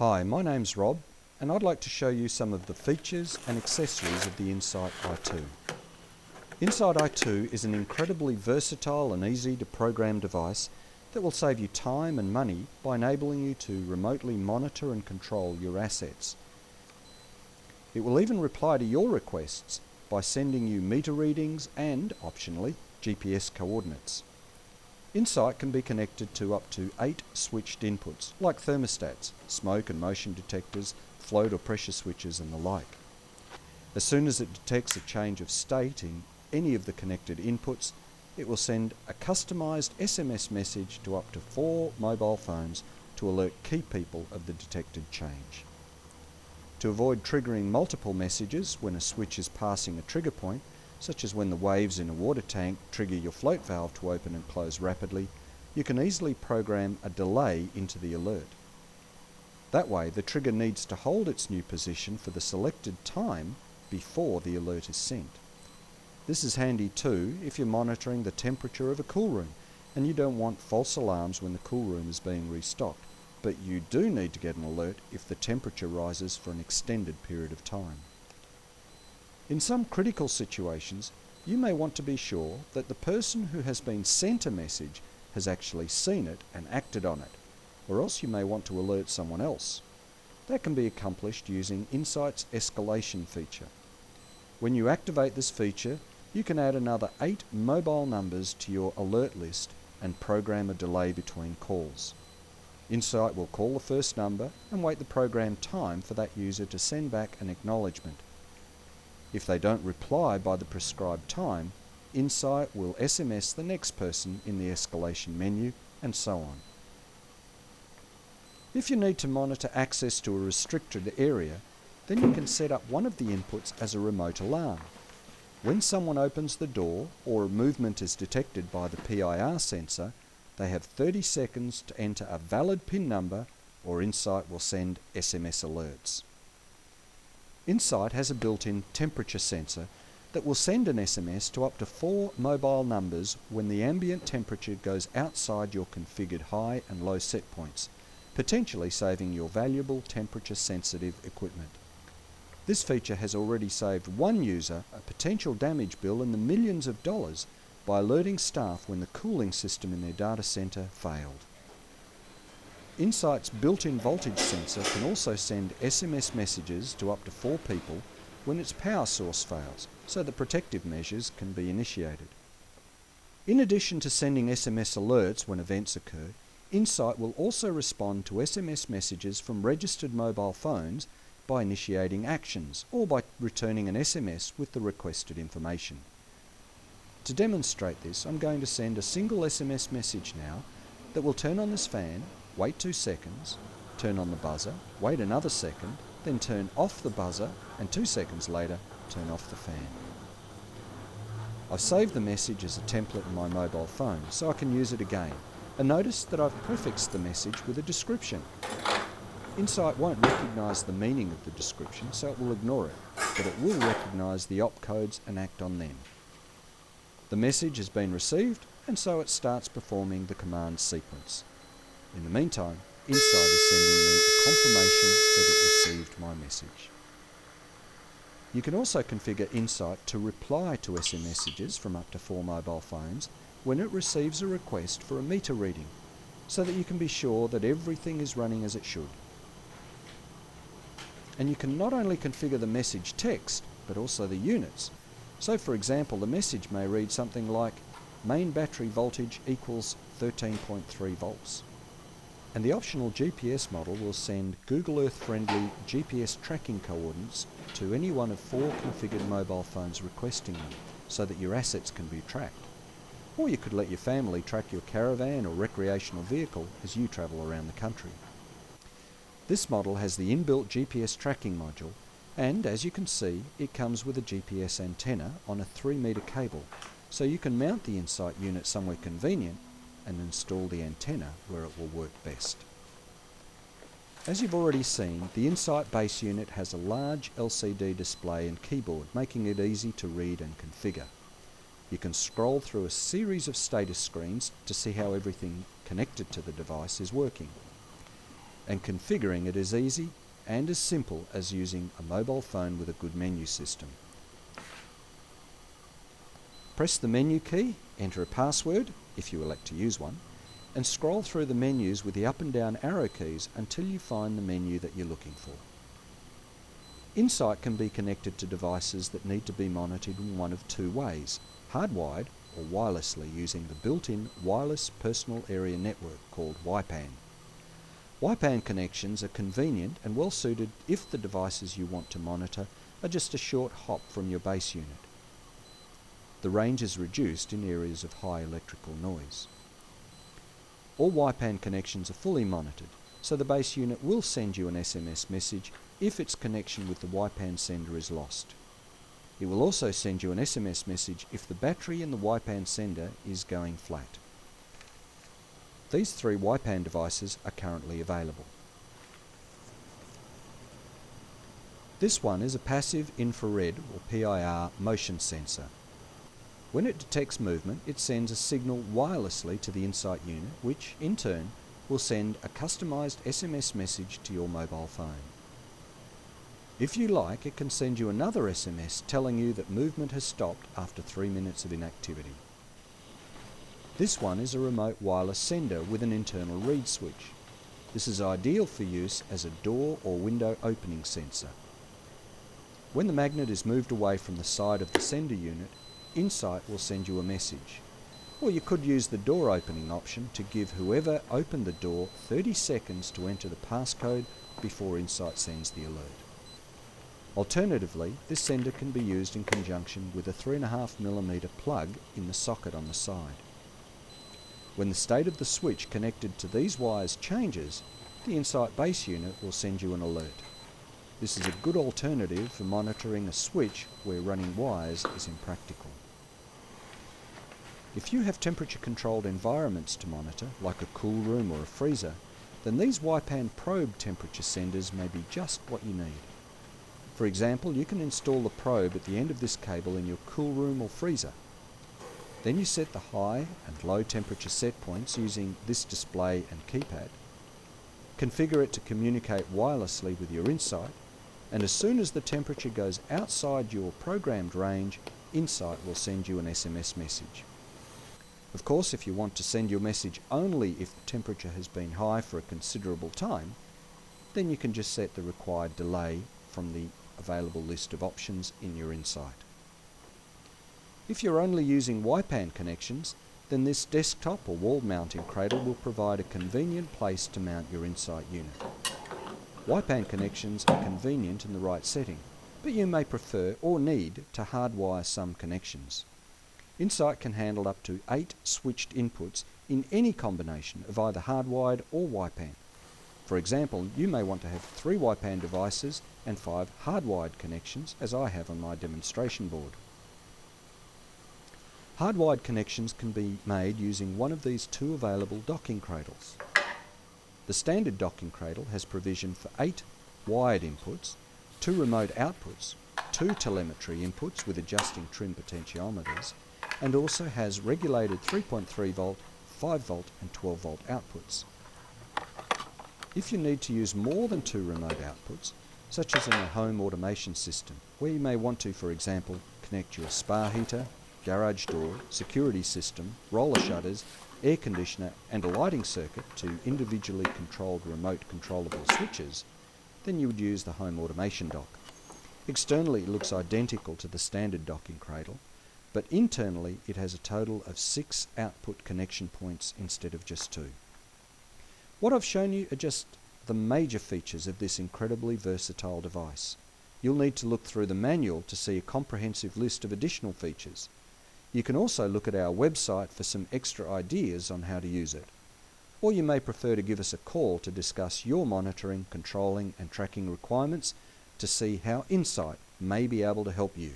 Hi, my name's Rob, and I'd like to show you some of the features and accessories of the Insite i2. Insite i2 is an incredibly versatile and easy to program device that will save you time and money by enabling you to remotely monitor and control your assets. It will even reply to your requests by sending you meter readings and, optionally, GPS coordinates. Insite can be connected to up to 8 switched inputs, like thermostats, smoke and motion detectors, float or pressure switches and the like. As soon as it detects a change of state in any of the connected inputs, it will send a customized SMS message to up to 4 mobile phones to alert key people of the detected change. To avoid triggering multiple messages when a switch is passing a trigger point, such as when the waves in a water tank trigger your float valve to open and close rapidly, you can easily program a delay into the alert. That way, the trigger needs to hold its new position for the selected time before the alert is sent. This is handy too if you're monitoring the temperature of a cool room and you don't want false alarms when the cool room is being restocked, but you do need to get an alert if the temperature rises for an extended period of time. In some critical situations, you may want to be sure that the person who has been sent a message has actually seen it and acted on it, or else you may want to alert someone else. That can be accomplished using Insite's escalation feature. When you activate this feature, you can add another 8 mobile numbers to your alert list and program a delay between calls. Insite will call the first number and wait the programmed time for that user to send back an acknowledgement. If they don't reply by the prescribed time, Insite will SMS the next person in the escalation menu, and so on. If you need to monitor access to a restricted area, then you can set up one of the inputs as a remote alarm. When someone opens the door or a movement is detected by the PIR sensor, they have 30 seconds to enter a valid PIN number, or Insite will send SMS alerts. Insite has a built-in temperature sensor that will send an SMS to up to 4 mobile numbers when the ambient temperature goes outside your configured high and low set points, potentially saving your valuable temperature-sensitive equipment. This feature has already saved one user a potential damage bill in the millions of dollars by alerting staff when the cooling system in their data center failed. Insite's built-in voltage sensor can also send SMS messages to up to 4 people when its power source fails, so that protective measures can be initiated. In addition to sending SMS alerts when events occur, Insite will also respond to SMS messages from registered mobile phones by initiating actions or by returning an SMS with the requested information. To demonstrate this, I'm going to send a single SMS message now that will turn on this fan, wait 2 seconds, turn on the buzzer, wait another second, then turn off the buzzer, and 2 seconds later, turn off the fan. I've saved the message as a template in my mobile phone so I can use it again, and notice that I've prefixed the message with a description. Insite won't recognise the meaning of the description, so it will ignore it, but it will recognise the opcodes and act on them. The message has been received, and so it starts performing the command sequence. In the meantime, Insite is sending me a confirmation that it received my message. You can also configure Insite to reply to SMS messages from up to 4 mobile phones when it receives a request for a meter reading, so that you can be sure that everything is running as it should. And you can not only configure the message text, but also the units. So for example, the message may read something like main battery voltage equals 13.3 volts. And the optional GPS model will send Google Earth-friendly GPS tracking coordinates to any one of 4 configured mobile phones requesting them, so that your assets can be tracked. Or you could let your family track your caravan or recreational vehicle as you travel around the country. This model has the inbuilt GPS tracking module, and as you can see, it comes with a GPS antenna on a 3-meter cable, so you can mount the Insite unit somewhere convenient and install the antenna where it will work best. As you've already seen, the Insite base unit has a large LCD display and keyboard, making it easy to read and configure. You can scroll through a series of status screens to see how everything connected to the device is working. and configuring it is easy and as simple as using a mobile phone with a good menu system. Press the menu key, enter a password, if you elect to use one, and scroll through the menus with the up and down arrow keys until you find the menu that you're looking for. Insite can be connected to devices that need to be monitored in one of two ways, hardwired or wirelessly using the built-in wireless personal area network called WiPAN. WiPAN connections are convenient and well suited if the devices you want to monitor are just a short hop from your base unit. The range is reduced in areas of high electrical noise. All WiPAN connections are fully monitored, so the base unit will send you an SMS message if its connection with the WiPAN sender is lost. It will also send you an SMS message if the battery in the WiPAN sender is going flat. These three WiPAN devices are currently available. This one is a passive infrared or PIR motion sensor. When it detects movement, it sends a signal wirelessly to the Insite unit, which, in turn, will send a customized SMS message to your mobile phone. If you like, it can send you another SMS telling you that movement has stopped after 3 minutes of inactivity. This one is a remote wireless sender with an internal reed switch. This is ideal for use as a door or window opening sensor. When the magnet is moved away from the side of the sender unit, Insite will send you a message. Or you could use the door opening option to give whoever opened the door 30 seconds to enter the passcode before Insite sends the alert. Alternatively, this sender can be used in conjunction with a 3.5mm plug in the socket on the side. When the state of the switch connected to these wires changes, the Insite base unit will send you an alert. This is a good alternative for monitoring a switch where running wires is impractical. If you have temperature-controlled environments to monitor, like a cool room or a freezer, then these WiPAN probe temperature senders may be just what you need. For example, you can install the probe at the end of this cable in your cool room or freezer. Then you set the high and low temperature set points using this display and keypad, configure it to communicate wirelessly with your Insite, and as soon as the temperature goes outside your programmed range, Insite will send you an SMS message. Of course, if you want to send your message only if the temperature has been high for a considerable time, then you can just set the required delay from the available list of options in your Insite. If you're only using WiPAN connections, then this desktop or wall mounting cradle will provide a convenient place to mount your Insite unit. WiPAN connections are convenient in the right setting, but you may prefer or need to hardwire some connections. Insite can handle up to 8 switched inputs in any combination of either hardwired or WiPAN. For example, you may want to have 3 WiPAN devices and 5 hardwired connections, as I have on my demonstration board. Hardwired connections can be made using one of these 2 available docking cradles. The standard docking cradle has provision for 8 wired inputs, 2 remote outputs, 2 telemetry inputs with adjusting trim potentiometers, and also has regulated 3.3 volt, 5 volt and 12 volt outputs. If you need to use more than 2 remote outputs, such as in a home automation system, where you may want to, for example, connect your spa heater, garage door, security system, roller shutters, air conditioner and a lighting circuit to individually controlled remote controllable switches, then you would use the home automation dock. Externally it looks identical to the standard docking cradle, but internally it has a total of 6 output connection points instead of just 2. What I've shown you are just the major features of this incredibly versatile device. You'll need to look through the manual to see a comprehensive list of additional features. You can also look at our website for some extra ideas on how to use it. Or you may prefer to give us a call to discuss your monitoring, controlling and tracking requirements to see how Insite may be able to help you.